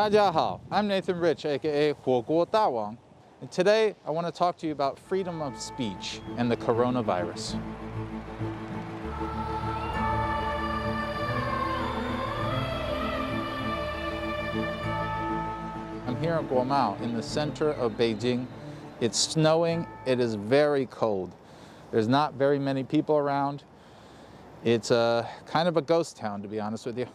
大家好, I'm Nathan Rich, aka 火锅大王, and today I want to talk to you about freedom of speech and the coronavirus. I'm here in Guomao, in the center of Beijing. It's snowing, it is very cold. There's not very many people around. It's kind of a ghost town, to be honest with you.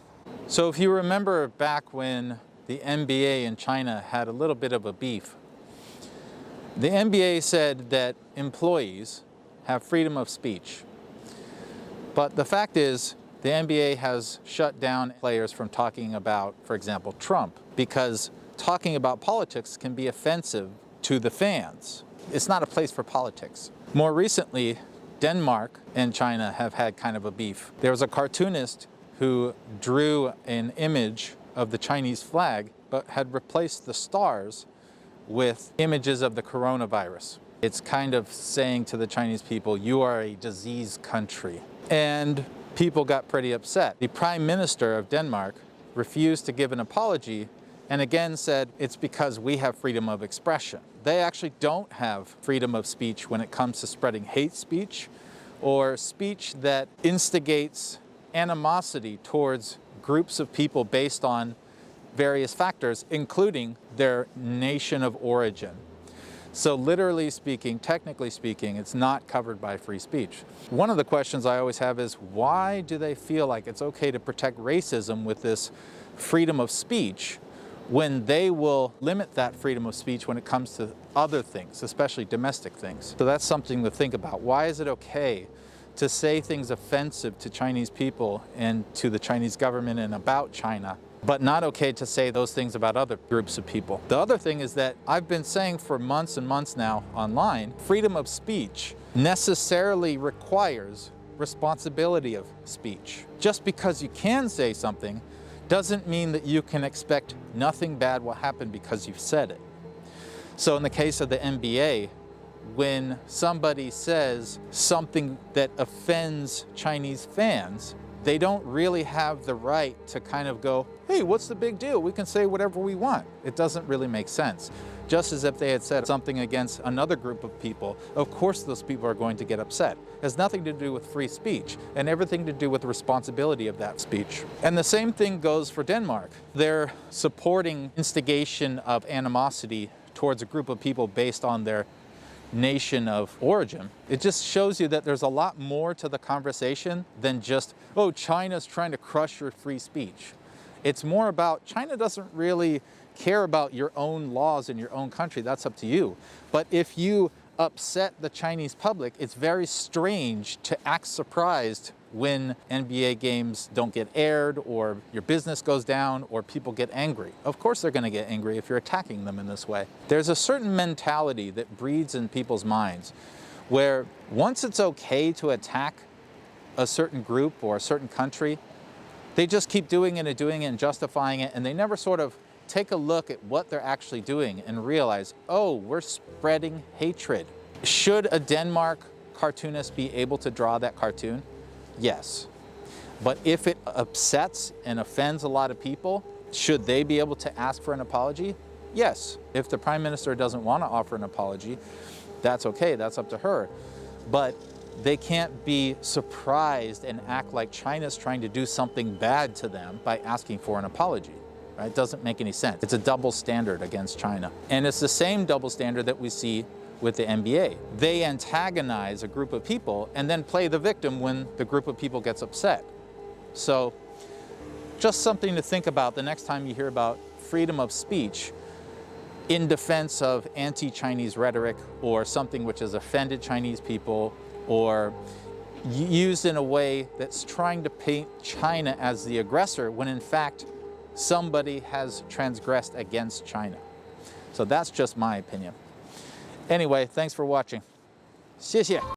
So if you remember back when the NBA in China had a little bit of a beef, the NBA said that employees have freedom of speech. But the fact is, the NBA has shut down players from talking about, for example, Trump, because talking about politics can be offensive to the fans. It's not a place for politics. More recently, Denmark and China have had kind of a beef. There was a cartoonist who drew an image of the Chinese flag, but had replaced the stars with images of the coronavirus. It's kind of saying to the Chinese people, you are a disease country. And people got pretty upset. The Prime Minister of Denmark refused to give an apology and again said it's because we have freedom of expression. They actually don't have freedom of speech when it comes to spreading hate speech or speech that instigates animosity towards groups of people based on various factors, including their nation of origin. So literally speaking, technically speaking, it's not covered by free speech. One of the questions I always have is, why do they feel like it's okay to protect racism with this freedom of speech when they will limit that freedom of speech when it comes to other things, especially domestic things? So that's something to think about. Why is it okay to say things offensive to Chinese people and to the Chinese government and about China, but not okay to say those things about other groups of people? The other thing is that I've been saying for months and months now online, freedom of speech necessarily requires responsibility of speech. Just because you can say something doesn't mean that you can expect nothing bad will happen because you've said it. So in the case of the NBA, when somebody says something that offends Chinese fans, they don't really have the right to kind of go, hey, what's the big deal? We can say whatever we want. It doesn't really make sense. Just as if they had said something against another group of people, of course those people are going to get upset. It has nothing to do with free speech and everything to do with the responsibility of that speech. And the same thing goes for Denmark. They're supporting instigation of animosity towards a group of people based on their nation of origin. It just shows you that there's a lot more to the conversation than just, oh, China's trying to crush your free speech. It's more about China doesn't really care about your own laws in your own country. That's up to you. But if you upset the Chinese public, it's very strange to act surprised when NBA games don't get aired or your business goes down or people get angry. Of course they're going to get angry if you're attacking them in this way. There's a certain mentality that breeds in people's minds where once it's okay to attack a certain group or a certain country, they just keep doing it and justifying it, and they never sort of take a look at what they're actually doing and realize, oh, we're spreading hatred. Should a Denmark cartoonist be able to draw that cartoon? Yes. But if it upsets and offends a lot of people, should they be able to ask for an apology? Yes. If the Prime Minister doesn't want to offer an apology, that's okay, that's up to her. But they can't be surprised and act like China's trying to do something bad to them by asking for an apology. Right? It doesn't make any sense. It's a double standard against China. And it's the same double standard that we see with the NBA. They antagonize a group of people and then play the victim when the group of people gets upset. So just something to think about the next time you hear about freedom of speech in defense of anti-Chinese rhetoric or something which has offended Chinese people or used in a way that's trying to paint China as the aggressor when in fact somebody has transgressed against China. So that's just my opinion. Anyway, thanks for watching. 谢谢.